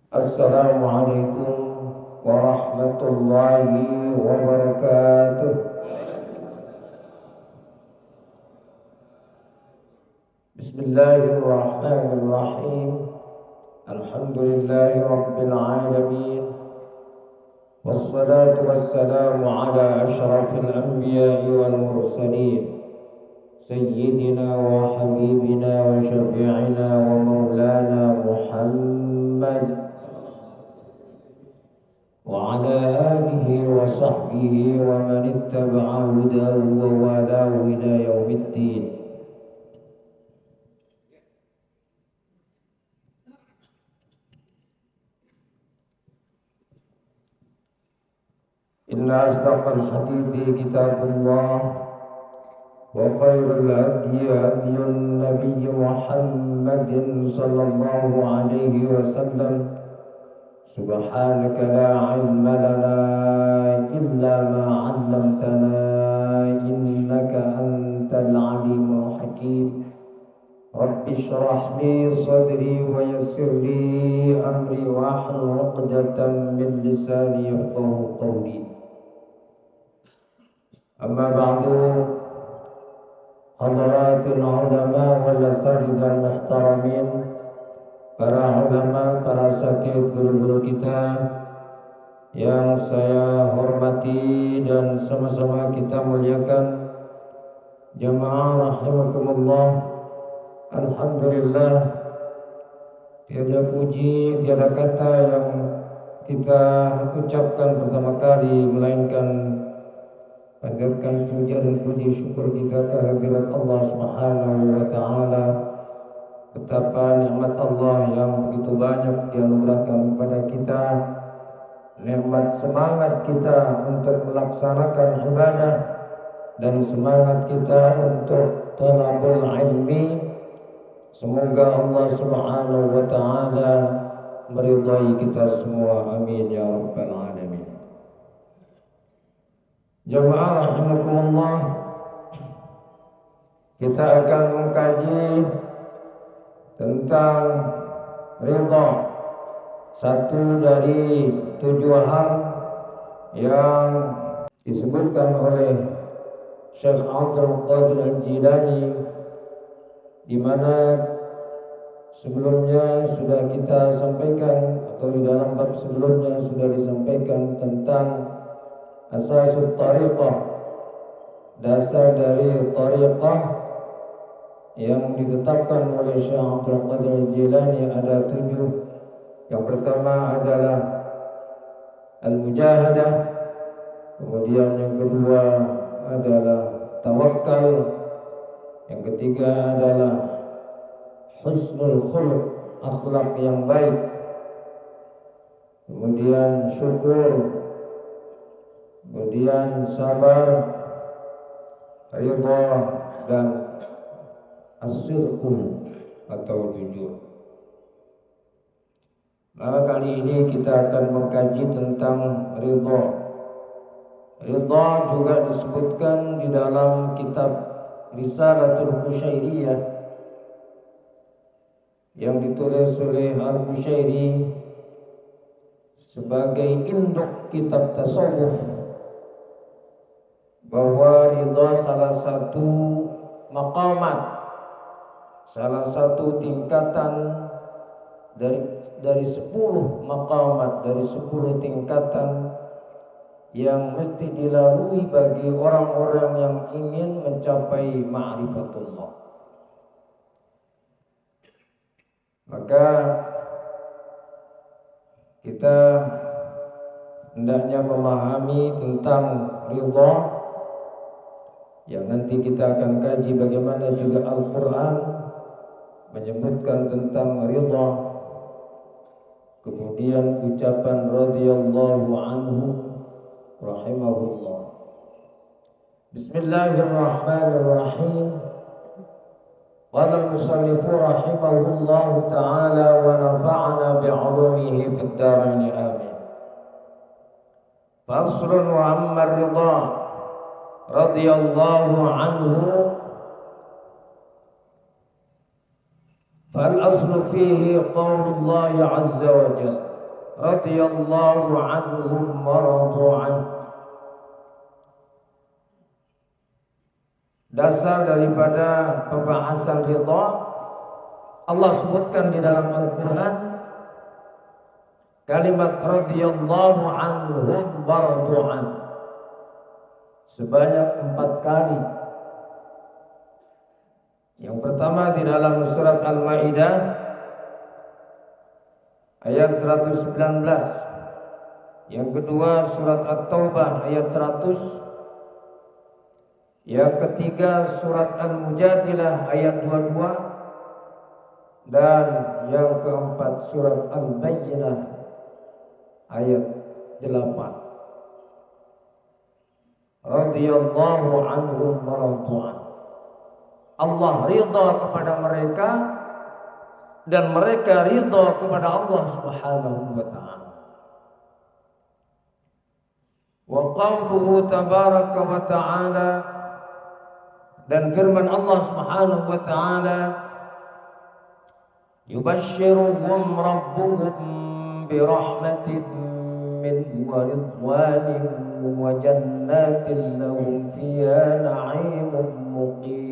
Assalamualaikum warahmatullahi wabarakatuh. Bismillahirrahmanirrahim. Alhamdulillahi rabbil alamin. Wassalatu wassalamu ala asyrafil anbiya'i wal mursalin, sayyidina wa habibina wa syafi'ina wa maulana Muhammad وعلى آله وصحبه ومن اتبع هداه ووالاه إلى يوم الدين. إن أصدق الحديث كتاب الله وخير الهدي هدي النبي محمد صلى الله عليه وسلم. سبحانك لا علم لنا إلا ما علمتنا إنك أنت العليم الحكيم. رب اشرح لي صدري ويسر لي أمري واحلل عقدة من لساني يفقهوا قولي. أما بعد، حضرات العلماء والأساتذة المحترمين, para ulama, para asatidz, guru-guru kita yang saya hormati dan sama-sama kita muliakan, jamaah rahimakumullah. Alhamdulillah, tiada puji, tiada kata yang kita ucapkan pertama kali melainkan panjatkan puja dan puji syukur kita kehadirat Allah Subhanahu wa taala. Betapa nikmat Allah yang begitu banyak dianugerahkan kepada kita, nikmat semangat kita untuk melaksanakan ibadah dan semangat kita untuk talabul ilmi. Semoga Allah Subhanahu wa taala meridai kita semua, amin ya rabbal alamin. Jamaah rahimakumullah, kita akan mengkaji tentang ridha, satu dari 7 hal yang disebutkan oleh Syekh Abdul Qadir Al-Jilani, di mana sebelumnya sudah kita sampaikan atau di dalam bab sebelumnya sudah disampaikan tentang asasut tariqah, dasar dari tariqah yang ditetapkan oleh Syekh Abdul Qadir Al-Jilani ada 7. Yang pertama adalah al-mujahadah, kemudian yang kedua adalah tawakal, yang ketiga adalah husnul khuluq, akhlak yang baik, kemudian syukur, kemudian sabar, ridha, dan as-sidqu atau jujur. Maka kali ini kita akan mengkaji tentang ridha. Ridha juga disebutkan di dalam kitab Risalatul Qushairiyah yang ditulis oleh Al-Qushairi sebagai induk kitab tasawuf, bahwa ridha salah satu maqamat, salah satu tingkatan dari 10 maqamat, dari 10 tingkatan yang mesti dilalui bagi orang-orang yang ingin mencapai ma'rifatullah. Maka kita hendaknya memahami tentang ridha, yang nanti kita akan kaji bagaimana juga Al-Quran menyebutkan tentang ridha. Kemudian ucapan radhiyallahu anhu rahimahullah. Bismillahirrahmanirrahim. Qala al-musannif rahimahullah ta'ala wa nafa'ana bi'ulumihi fid dharain amin. Faslun wa amma ridha radhiyallahu anhu فالأصل فيه قول الله عز وجل radhiyallahu anhum wa radu an. Dasar daripada pembahasan ridha, Allah sebutkan di dalam Al-Quran kalimat radhiyallahu anhum wa radu an sebanyak 4 kali. Yang pertama di dalam surat Al-Maidah ayat 119. Yang kedua surat At-Taubah ayat 100. Yang ketiga surat Al-Mujadilah ayat 22. Dan yang keempat surat Al-Bayyinah ayat 8. Radhiyallahu anhum wa radu an. Allah ridha kepada mereka dan mereka ridha kepada Allah Subhanahu wa taala. Wa qawluhu tabaraka wa taala, dan firman Allah Subhanahu wa taala, yubashshiruhum rabbuhum birahmatin minhu wa ridwanin wa jannatin lahum fiha na'imun muqim.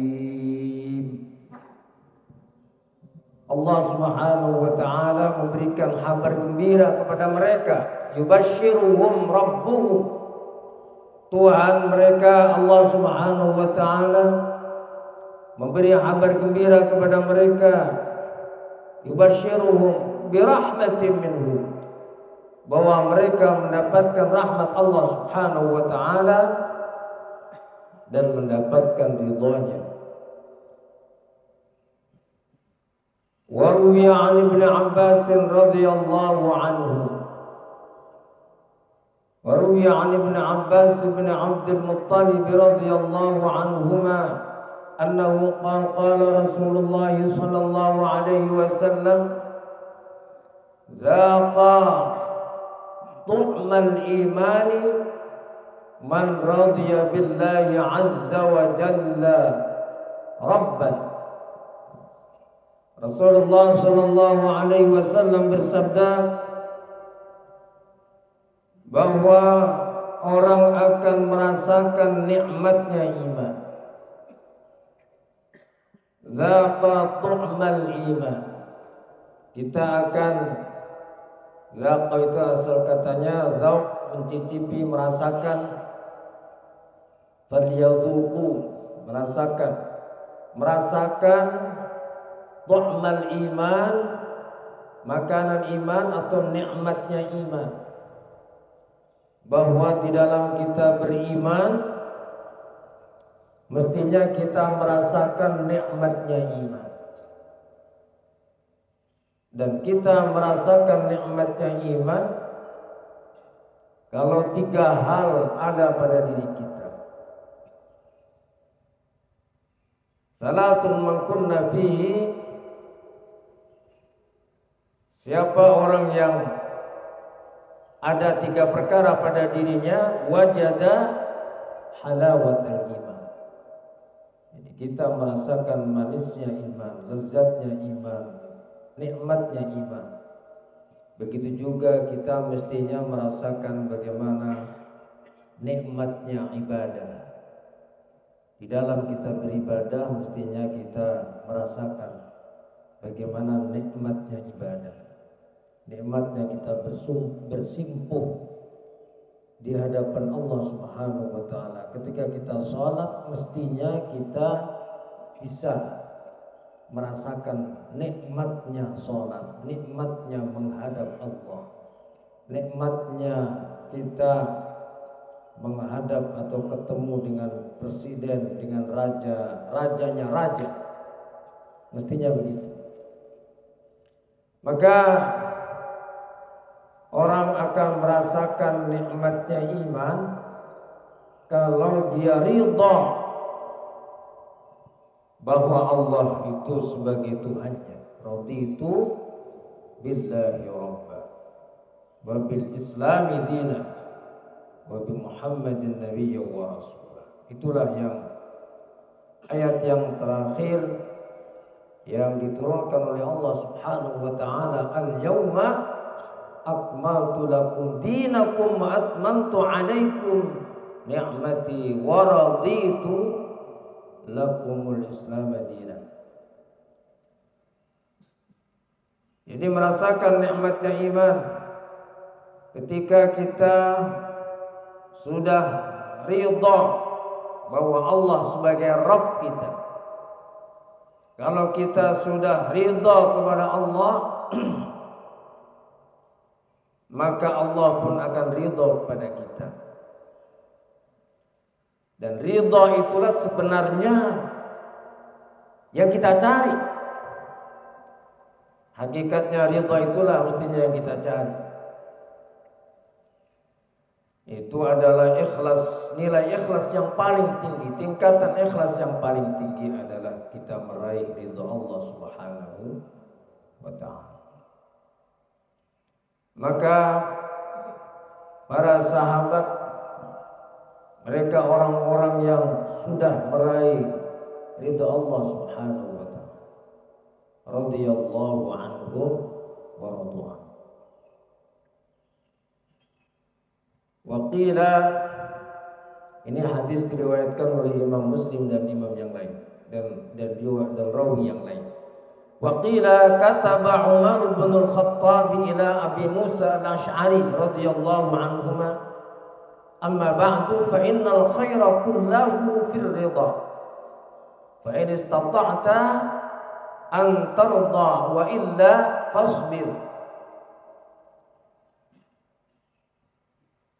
Allah Subhanahu wa taala memberikan kabar gembira kepada mereka. Yubashshiruhum rabbuhum, Tuhan mereka Allah Subhanahu wa taala memberi kabar gembira kepada mereka. Yubashshiruhum birahmatin minhu, bahwa mereka mendapatkan rahmat Allah Subhanahu wa taala dan mendapatkan ridhonya. Wa ruwiya 'an Ibnu Abbas radhiyallahu anhu, wa ruwiya 'an Ibnu Abbas bin Abdul Muttalib radhiyallahu anhuma annahu qala Rasulullah sallallahu alaihi wasallam, "Dhaqa tu'mal imani man radiya billahi azza wa jalla rabban." Rasulullah sallallahu alaihi wasallam bersabda bahwa orang akan merasakan nikmatnya iman. Dhaqa tu'mal iman. Kita akan, dhaqa itu asal katanya dzauq, mencicipi, merasakan. Falyadhuqu, merasakan tu'mal iman, makanan iman atau nikmatnya iman. Bahwa di dalam kita beriman mestinya kita merasakan nikmatnya iman. Dan kita merasakan nikmatnya iman kalau 3 hal ada pada diri kita. Salatun man kunna fihi, siapa orang yang ada 3 perkara pada dirinya, wajada halawatul iman. Jadi kita merasakan manisnya iman, lezatnya iman, nikmatnya iman. Begitu juga kita mestinya merasakan bagaimana nikmatnya ibadah. Di dalam kita beribadah mestinya kita merasakan bagaimana nikmatnya ibadah. Nikmatnya kita bersimpuh di hadapan Allah Subhanahu wa taala. Ketika kita sholat mestinya kita bisa merasakan nikmatnya sholat, nikmatnya menghadap Allah, nikmatnya kita menghadap atau ketemu dengan presiden, dengan rajanya raja. Mestinya begitu. Maka orang akan merasakan nikmatnya iman kalau dia ridha bahwa Allah itu sebagai Tuhannya. Raditu billahi rabba wa bil islami dina wa bi Muhammadin nabiyya wa rasulah. Itulah yang ayat yang terakhir yang diturunkan oleh Allah Subhanahu wa taala, al-yauma akmaltu lakum dinakum wa atmamtu alaikum ni'mati wa raditu lakumul Islam dinan. Jadi merasakan nikmatnya iman ketika kita sudah ridha bahwa Allah sebagai Rabb kita. Kalau kita sudah ridha kepada Allah, maka Allah pun akan ridha kepada kita. Dan ridha itulah sebenarnya yang kita cari. Hakikatnya ridha itulah mestinya yang kita cari. Itu adalah ikhlas, nilai ikhlas yang paling tinggi. Tingkatan ikhlas yang paling tinggi adalah kita meraih ridha Allah Subhanahu wa ta'ala. Maka para sahabat, mereka orang-orang yang sudah meraih ridha Allah Subhanahu wa ta'ala. Radhiyallahu anhum wa radu'an. Waqila, ini hadis diriwayatkan oleh Imam Muslim dan imam yang lain dan rawi yang lain. Waqila kataba Umar bin Al-Khattab ila Abi Musa Al-Asy'ari radhiyallahu anhuma, amma ba'du fa innal khaira kullahu fil ridha fa in istata'ta an tarda wa illa fasbir.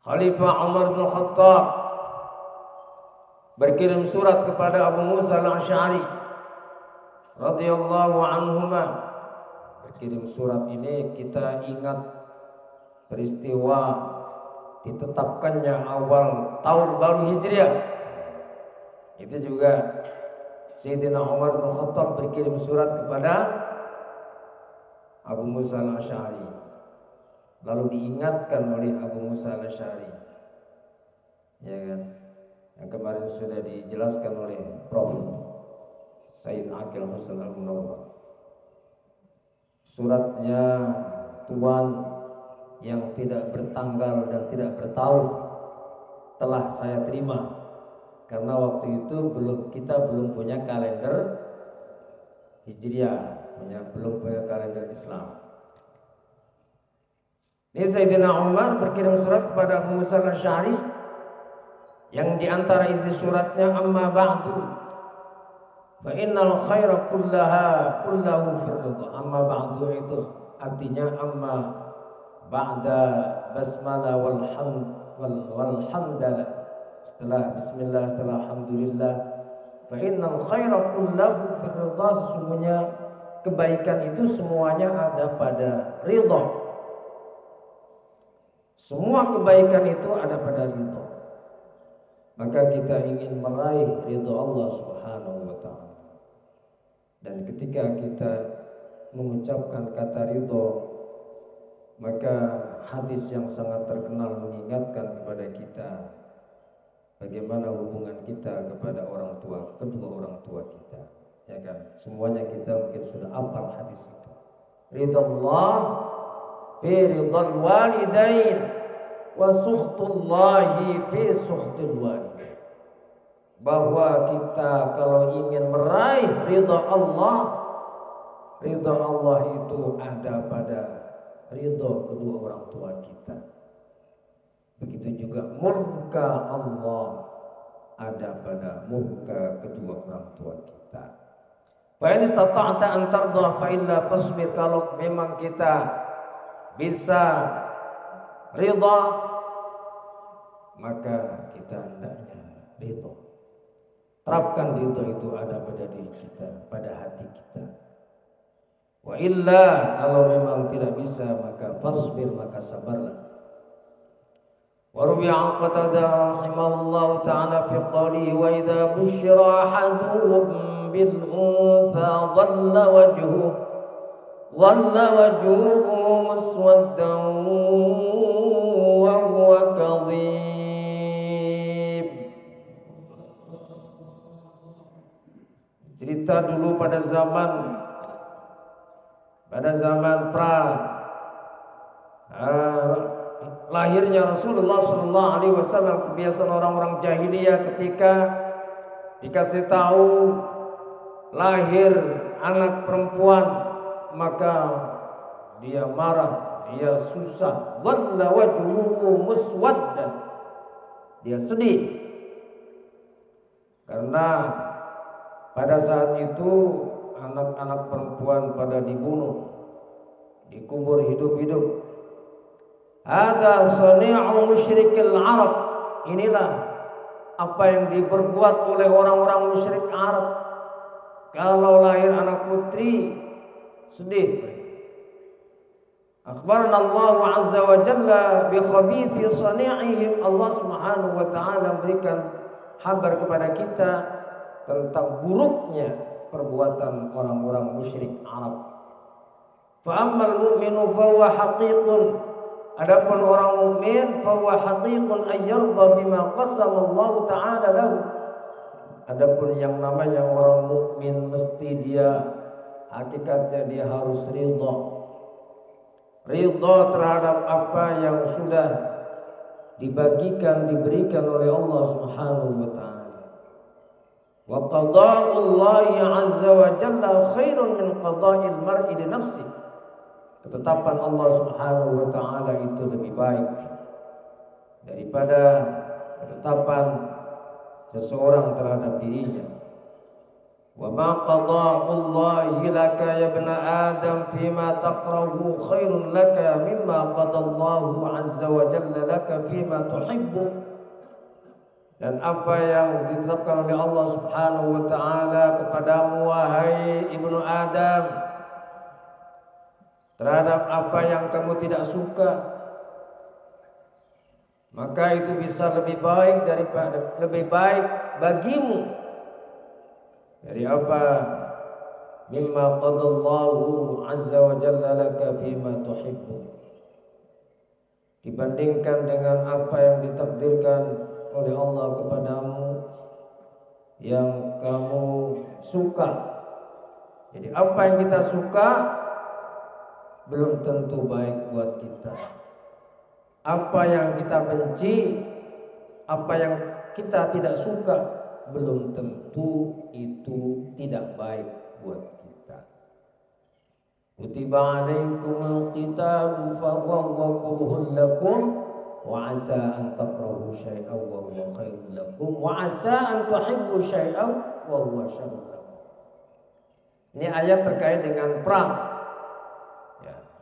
Khalifah Umar bin Khattab berkirim surat kepada Abu Musa Al-Asy'ari radhiyallahu anhuma. Berkirim surat ini kita ingat peristiwa ditetapkannya awal tahun baru Hijriah. Itu juga Sayyidina Umar bin Khattab berkirim surat kepada Abu Musa Al-Asy'ari. Lalu diingatkan oleh Abu Musa Al-Asy'ari, ya kan, yang kemarin sudah dijelaskan oleh Prof. Said Aqil Hasan Al-Munawwar. Suratnya Tuhan yang tidak bertanggal dan tidak bertahun telah saya terima, karena waktu itu kita belum punya kalender Hijriah, belum punya kalender Islam. Ini Sayyidina Umar berkirim surat kepada Abu Musa Al-Asy'ari yang diantara isi suratnya, amma ba'du fa innal khaira kullahu fir ridha. Amma ba'du itu artinya amma ba'da basmalah walhamdalah, setelah bismillah, setelah alhamdulillah, fa innal khaira kullahu fir ridha, sesungguhnya kebaikan itu semuanya ada pada ridha. Semua kebaikan itu ada pada ridha. Maka kita ingin meraih ridha Allah Subhanahu wa ta'ala. Dan ketika kita mengucapkan kata ridha, maka hadis yang sangat terkenal mengingatkan kepada kita bagaimana hubungan kita kepada orang tua, kedua orang tua kita, ya kan? Semuanya kita mungkin sudah hafal hadis itu. Ridha Allah fi ridhal walidain wa sukhtullahi fi sukhtil walidain. Bahwa kita kalau ingin meraih ridha Allah itu ada pada ridha kedua orang tua kita. Begitu juga murka Allah ada pada murka kedua orang tua kita. Fa in istata'ta an tarda fa illa fasbir. Kalau memang kita bisa ridha, maka kita hendaknya ridha. Terapkan ridha itu ada pada diri kita, pada hati kita. Wa illa, kalau memang tidak bisa, maka fasbir, maka sabarlah. Wa ruwiya an Qatadah rahimahullahu ta'ala fi qawlihi wa idza busyira ahaduhum bil untha dhalla wajhuhu muswaddan wa huwa kadhib. Cerita dulu pada zaman pra lahirnya Rasulullah Sallallahu Alaihi Wasallam, kebiasaan orang-orang jahiliyah ketika dikasih tahu lahir anak perempuan maka dia marah, dia susah, dhalla wajhuhu muswaddan, dia sedih karena pada saat itu anak-anak perempuan pada dibunuh, dikubur hidup-hidup. Ada sani'u musyrikil Arab, inilah apa yang diperbuat oleh orang-orang musyrik Arab. Kalau lahir anak putri sedih mereka. Akhbarana Allah Azza wa Jalla bi khabithi sani'ihim. Allah Subhanahu wa taala memberikan kabar kepada kita tentang buruknya perbuatan orang-orang musyrik Arab. Fa ammal mu'minu fa huwa haqiqun, adapun orang mukmin fa huwa haqiqun ay yarda bima qasama Allah taala lahu. Adapun yang namanya orang mukmin mesti dia hakikatnya dia harus ridha terhadap apa yang sudah diberikan oleh Allah Subhanahu wa taala. Wa qada'ullahi 'azza wa jalla khairun min qada'il mar'i li nafsihi. Ketetapan Allah Subhanahu wa taala itu lebih baik daripada ketetapan seseorang terhadap dirinya. Wa ma qada'ullahi laka ya ibna Adam fima taqrahu khairun laka mimma qadallahu 'azza wa jalla laka fima tuhibbu. Dan apa yang ditetapkan oleh Allah Subhanahu wa taala kepadamu wahai ibnu Adam terhadap apa yang kamu tidak suka, maka itu bisa lebih baik bagimu dari apa mimma qadallahu azza wa jalla laka fima tuhibbu, dibandingkan dengan apa yang ditakdirkan oleh Allah kepadamu yang kamu suka. Jadi apa yang kita suka belum tentu baik buat kita. Apa yang kita benci, apa yang kita tidak suka, belum tentu itu tidak baik buat kita. Kutiba alaikumul qitalu fa huwa kurhun lakum wa asa an takrahu syai'an wa huwa khairun lakum wa asa an tuhibbu syai'an wa huwa syarrun lakum. Ini ayat terkait dengan perang.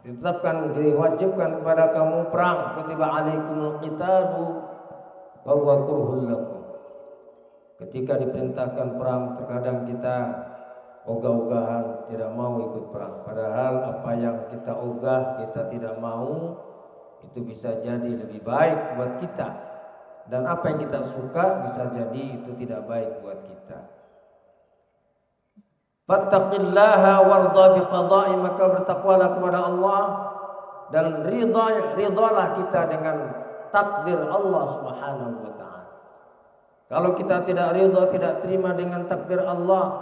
Ditetapkan, diwajibkan kepada kamu perang. Kutiba alaikumul qitalu wa huwa kurhun lakum. Ketika diperintahkan perang, terkadang kita ogah-ogahan tidak mau ikut perang. Padahal apa yang kita ogah, kita tidak mau, itu bisa jadi lebih baik buat kita. Dan apa yang kita suka bisa jadi itu tidak baik buat kita. Fattaqillaha warda biqada'i, maka bertakwalah kepada Allah dan ridhalah kita dengan takdir Allah Subhanahu wa taala. Kalau kita tidak ridha, tidak terima dengan takdir Allah,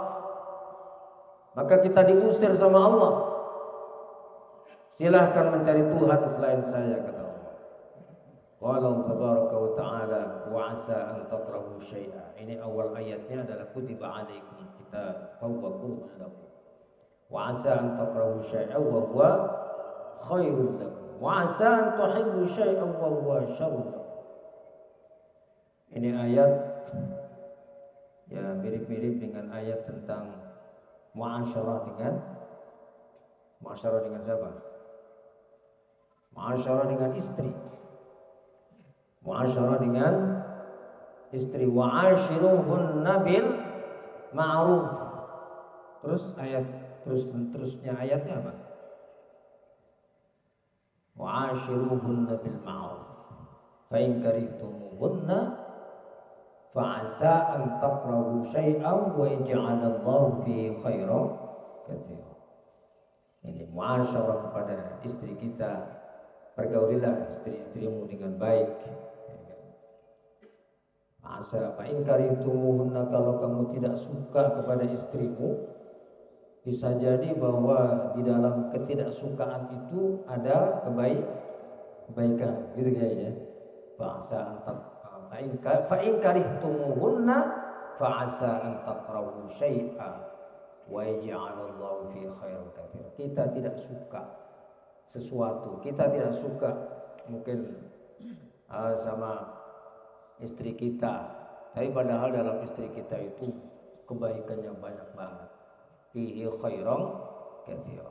maka kita diusir sama Allah. Silahkan mencari Tuhan selain saya, kata Allah. Qala tabaraka wa ta'ala wa asa an takrahu syai'a. Ini awal ayatnya adalah kutiba alaikum kitab fa huwa kurhun lakum wa asa an takrahu syai'a wa huwa khairul lakum wa asa an tuhibbu syai'an wa huwa syarrun lakum. Ini ayat ya mirip-mirip dengan ayat tentang muasyarah dengan siapa? Muasyarah dengan istri. Muasyarah dengan istri, wa'ashiruhunna bil ma'ruf. Terusnya ayatnya apa? Wa'ashiruhunna bil ma'ruf fa in karihtumuhunna fa'asa an takrahu syai'an wa yaj'alallahu fi khairan katsira. Ini muasyarah kepada istri kita. Pergaulilah istri-istrimu dengan baik. Asa fa in karihtumuhunna, kalau kamu tidak suka kepada istrimu, bisa jadi bahwa di dalam ketidaksukaan itu ada kebaikan, gitu ya. Fa'asa antak fa'in karihtumuhunna fa'asa an takrahu syai'a wa yaj'alallahu fi khairin katsir. Kita tidak suka sesuatu, kita tidak suka mungkin sama istri kita, tapi padahal dalam istri kita itu kebaikannya banyak banget. Fihi khairan katsir.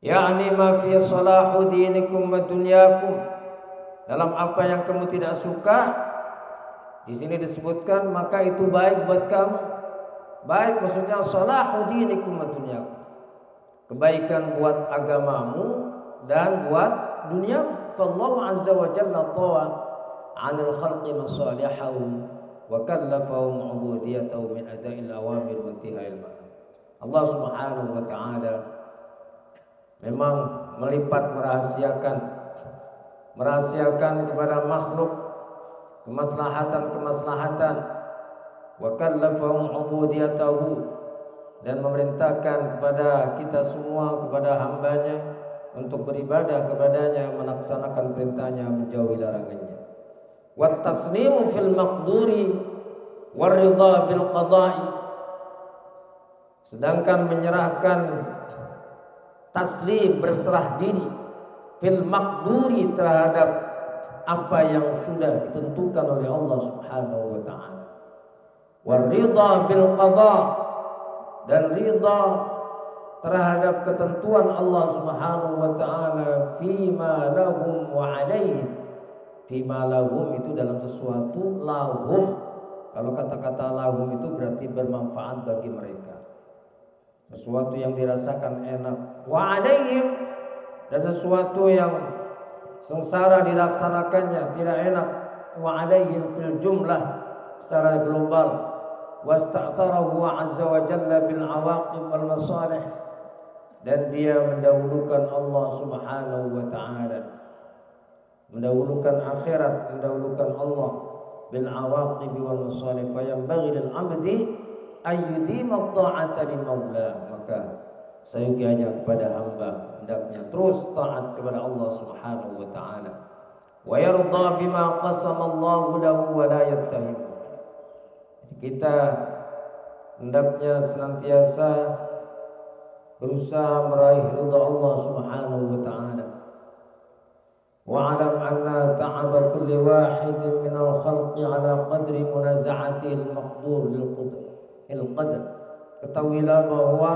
Ya'ni ma fi salahu dinikum wa dunyakum. Dalam apa yang kamu tidak suka, di sini disebutkan maka itu baik buat kamu. Baik maksudnya salahu dinikum wa dunyakum. Kebaikan buat agamamu dan buat dunia. Fallahu azza wa jalla tawa 'anil khalqi masalihahum wa kallafahum 'ubudiyatahum min ada'il awamir wa intiha'il manahi. Allah Subhanahu wa taala memang melipat merahasiakan kepada makhluk kemaslahatan wa kallafahum 'ubudiyatahu, dan memerintahkan kepada kita semua, kepada hambanya untuk beribadah kepadanya, melaksanakan perintahnya, menjauhi larangannya. Wat taslimu fil maqduri war ridha bil qada'i, sedangkan menyerahkan taslim, berserah diri fil maqduri terhadap apa yang sudah ditentukan oleh Allah Subhanahu wa taala. War ridha bil qada, dan ridha terhadap ketentuan Allah Subhanahu wa taala fima lahum wa alaihim. Fima lahum itu dalam sesuatu, lahum kalau kata-kata lahum itu berarti bermanfaat bagi mereka, sesuatu yang dirasakan enak. Wa alaihim, dan sesuatu yang sengsara dilaksanakannya tidak enak. Wa alaihim fil jumlah, secara global. Wasta'tharahu azza wa jalla bil awaqib wal masalih, dan dia mendahulukan Allah Subhanahu wa taala, mendahulukan akhirat, mendahulukan Allah bil awaqib wal masalih. Fa yanbaghi lil 'abdi ayyudima ta'ata li maula, maka sayugianya kepada hamba hendaknya terus taat kepada Allah Subhanahu wa taala. Wa yarda bima qasama Allahu lahu wa la yattahim. Kita hendaknya senantiasa berusaha meraih ridha Allah Subhanahu wa taala. Wa 'alam anna ta'aba kulli wahidin minal khalqi 'ala qadri munaza'ati al-maqdur lil qadar. Ketahuilah bahwa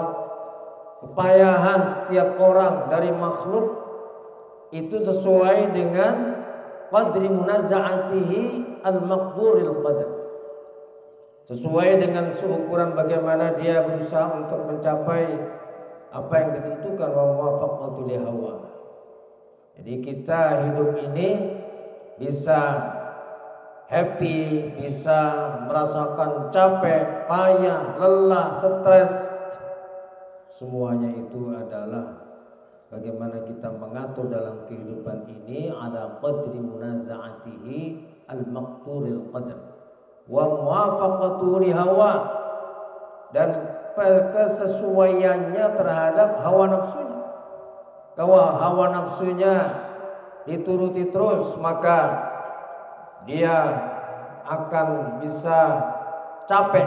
kepayahan setiap orang dari makhluk itu sesuai dengan qadri munaza'atihi al-maqdur lil qadar, sesuai dengan seukuran bagaimana dia berusaha untuk mencapai apa yang ditentukan, wa muwafaqatu li hawa. Jadi kita hidup ini bisa happy, bisa merasakan capek, payah, lelah, stres. Semuanya itu adalah bagaimana kita mengatur dalam kehidupan ini ala qadri munaza'atihi al-maqturil qadar wa muwafaqatu li hawa, dan kesesuaiannya terhadap hawa nafsunya. Kalau hawa nafsunya dituruti terus, maka dia akan bisa capek,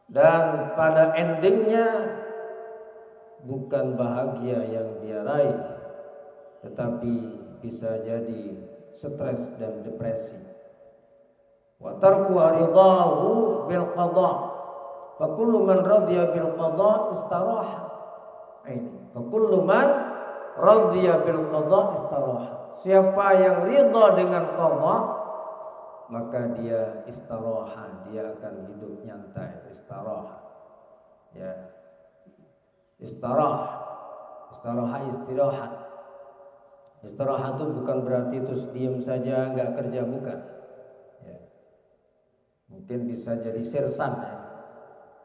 dan pada endingnya bukan bahagia yang dia raih, tetapi bisa jadi stres dan depresi. Wa tarku ridahu bil qada, fa kullu man radiya bil qada istaraha. Ini fa kullu man radiya bil qada istaraha. Siapa yang ridha dengan qada, maka dia istirahat, dia akan hidup nyantai. Istirahat, ya, istirahat itu bukan berarti terus diam saja nggak kerja, bukan ya. Mungkin bisa jadi sersan ya.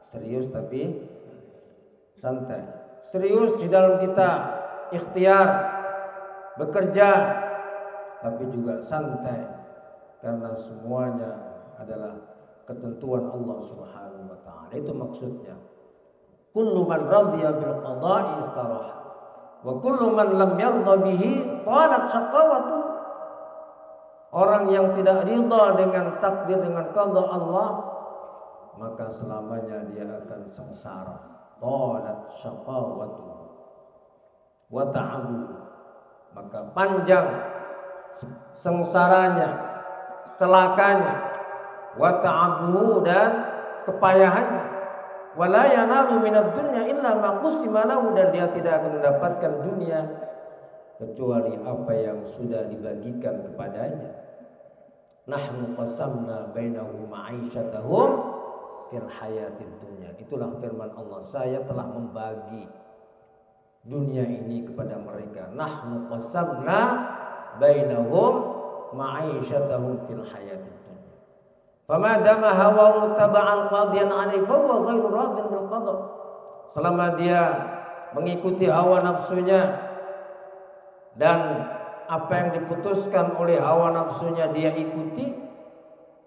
Serius tapi santai. Serius di dalam kita ikhtiar bekerja, tapi juga santai, karena semuanya adalah ketentuan Allah Subhanahu wa taala. Itu maksudnya. Kullu man radiya bil qada'i istaraha Wa kullu man lam yarda bihi talat syaqawatu. Orang yang tidak ridha dengan takdir, dengan qada Allah, maka selamanya dia akan sengsara. Talat syaqawatu wa ta'abu, maka panjang sengsaranya, celakanya, wa ta'abu dan kepayahannya. Wala yanalu minad dunya illa ma qusima lahu, dan dia tidak akan mendapatkan dunia kecuali apa yang sudah dibagikan kepadanya. Nahnu qasamna bainahum ma'isyatahum fil hayatid dunya. Itulah firman Allah, saya telah membagi dunia ini kepada mereka. Nahnu qasamna bainahum ma'isyatahum fil hayatid dunya. Fama dama hawa mutaba'an qadiyan 'alaihi fa huwa ghairu radin bil qada. Selama dia mengikuti hawa nafsunya dan apa yang diputuskan oleh hawa nafsunya dia ikuti,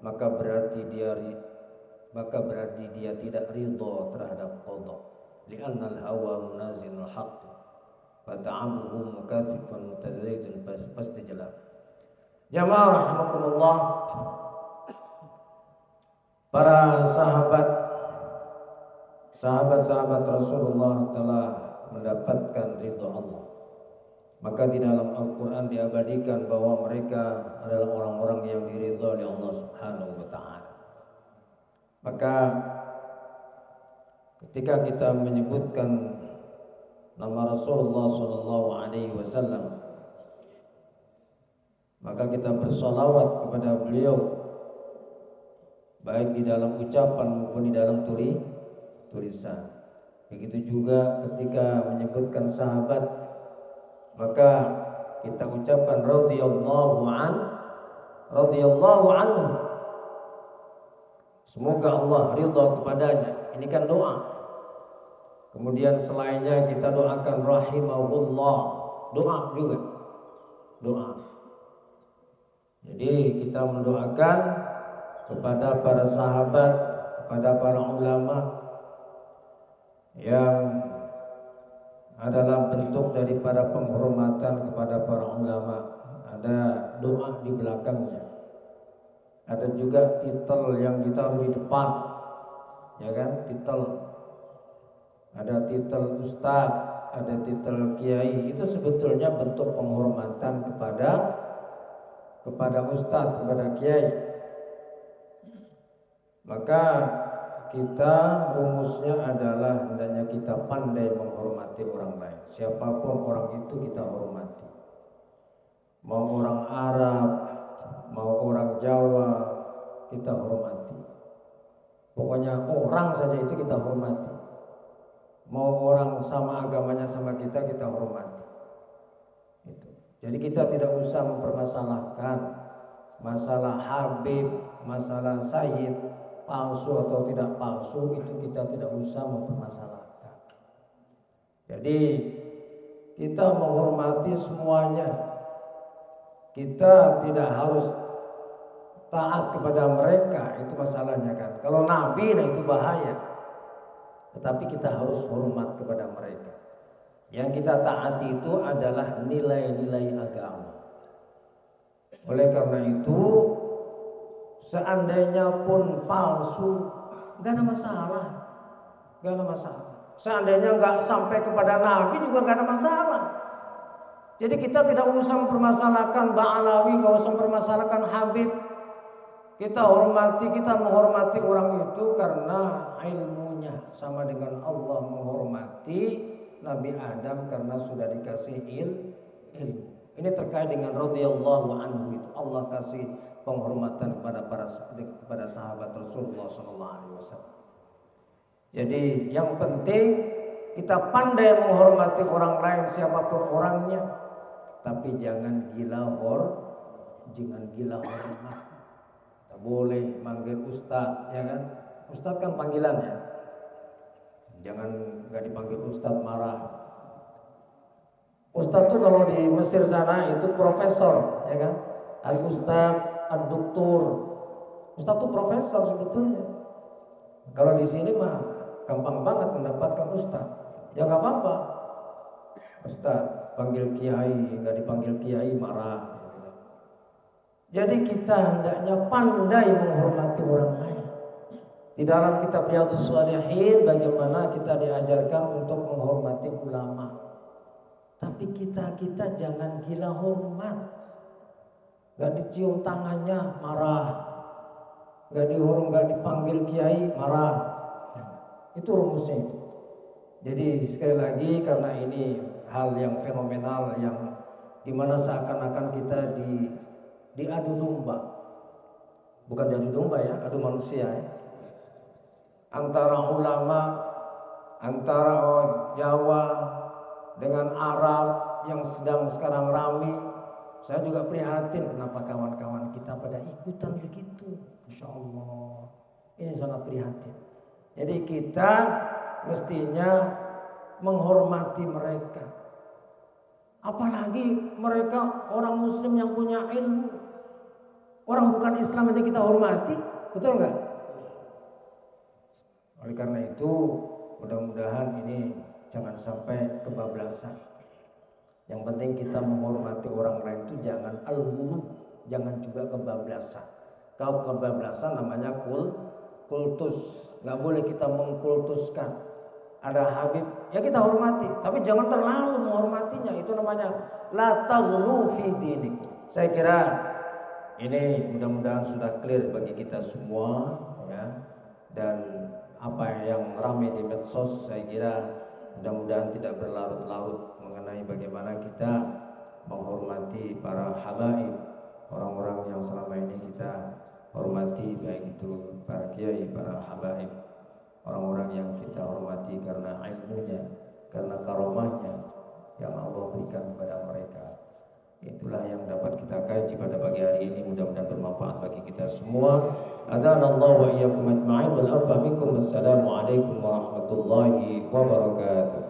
maka berarti dia tidak ridha terhadap qada. Li'anna al-hawa munazilul haqq fa ta'abuhu mukathifun mutazaidun fastijlab. Jamaah rahimakumullah, para sahabat Rasulullah telah mendapatkan ridha Allah. Maka di dalam Al-Quran diabadikan bahwa mereka adalah orang-orang yang diridha oleh Allah Subhanahu wa ta'ala. Maka ketika kita menyebutkan nama Rasulullah sallallahu alaihi wasallam, maka kita bersolawat kepada beliau, baik di dalam ucapan maupun di dalam tulisan. Begitu juga ketika menyebutkan sahabat, maka kita ucapkan radhiyallahu anhu. Semoga Allah ridha kepadanya. Ini kan doa. Kemudian selainnya kita doakan rahimahullah. Doa juga. Doa. Jadi kita mendoakan kepada para sahabat, kepada para ulama yang adalah bentuk daripada penghormatan kepada para ulama. Ada doa di belakangnya. Ada juga titel yang ditaruh di depan, ya kan? Titel. Ada titel ustaz, ada titel kiai. Itu sebetulnya bentuk penghormatan kepada ustaz, kepada kiai. Maka kita rumusnya adalah hendaknya kita pandai menghormati orang lain. Siapapun orang itu kita hormati. Mau orang Arab, mau orang Jawa, kita hormati. Pokoknya orang saja itu kita hormati. Mau orang sama agamanya sama kita hormati. Itu. Jadi kita tidak usah mempermasalahkan masalah Habib, masalah Sayyid, palsu atau tidak palsu, itu kita tidak usah mempermasalahkan. Jadi kita menghormati semuanya. Kita tidak harus taat kepada mereka, itu masalahnya kan. Kalau Nabi, nah itu bahaya. Tetapi kita harus hormat kepada mereka. Yang kita taati itu adalah nilai-nilai agama. Oleh karena itu, seandainya pun palsu, gak ada masalah. Seandainya gak sampai kepada Nabi juga gak ada masalah. Jadi kita tidak usah mempermasalahkan Ba'alawi, gak usah mempermasalahkan Habib. Kita menghormati orang itu karena ilmunya. Sama dengan Allah menghormati Nabi Adam karena sudah dikasih ilmu. Ini terkait dengan radhiyallahu anhu itu. Allah kasih penghormatan kepada sahabat Rasulullah SAW. Jadi yang penting kita pandai menghormati orang lain siapapun orangnya, tapi jangan gila hormat. Kita boleh manggil ustaz, ya kan? Ustaz kan panggilannya. Jangan nggak dipanggil ustaz marah. Ustaz tuh kalau di Mesir sana itu profesor, ya kan? Al-ustaz, ad-doktor. Ustaz tuh profesor sebetulnya. Kalau di sini mah gampang banget mendapatkan ustaz. Ya nggak apa-apa. Ustaz panggil kiai, nggak dipanggil kiai marah. Jadi kita hendaknya pandai menghormati orang lain. Di dalam kitab Riyadhus Shalihin bagaimana kita diajarkan untuk menghormati ulama. Tapi kita jangan gila hormat. Gak dicium tangannya marah. Gak dipanggil kiai marah. Itu rumusnya itu. Jadi sekali lagi karena ini hal yang fenomenal yang dimana seakan-akan kita diadu domba. Bukan diadu domba ya, adu manusia ya. Antara ulama, antara Jawa dengan Arab yang sedang sekarang ramai. Saya juga prihatin kenapa kawan-kawan kita pada ikutan begitu. Masya Allah, ini sangat prihatin. Jadi kita mestinya menghormati mereka. Apalagi mereka orang muslim yang punya ilmu. Orang bukan Islam aja kita hormati, betul nggak? Oleh karena itu mudah-mudahan ini jangan sampai kebablasan. Yang penting kita menghormati orang lain itu jangan al-ghulu, jangan juga kebablasan. Kalau kebablasan namanya kultus, nggak boleh kita mengkultuskan. Ada Habib, ya kita hormati, tapi jangan terlalu menghormatinya. Itu namanya la taghlu fi dinikum. Saya kira ini mudah-mudahan sudah clear bagi kita semua ya. Dan apa yang ramai di medsos saya kira mudah-mudahan tidak berlarut-larut mengenai bagaimana kita menghormati para habaib, orang-orang yang selama ini kita hormati, baik itu para kiai, para habaib, orang-orang yang kita hormati karena ilmunya, karena karomahnya yang Allah berikan kepada mereka. Itulah yang dapat kita kaji pada pagi hari ini, mudah-mudahan bermanfaat bagi kita semua. Adanallahu wa iyyakum ajma'in wal afa minkum. Wassalamualaikum warahmatullahi wabarakatuh.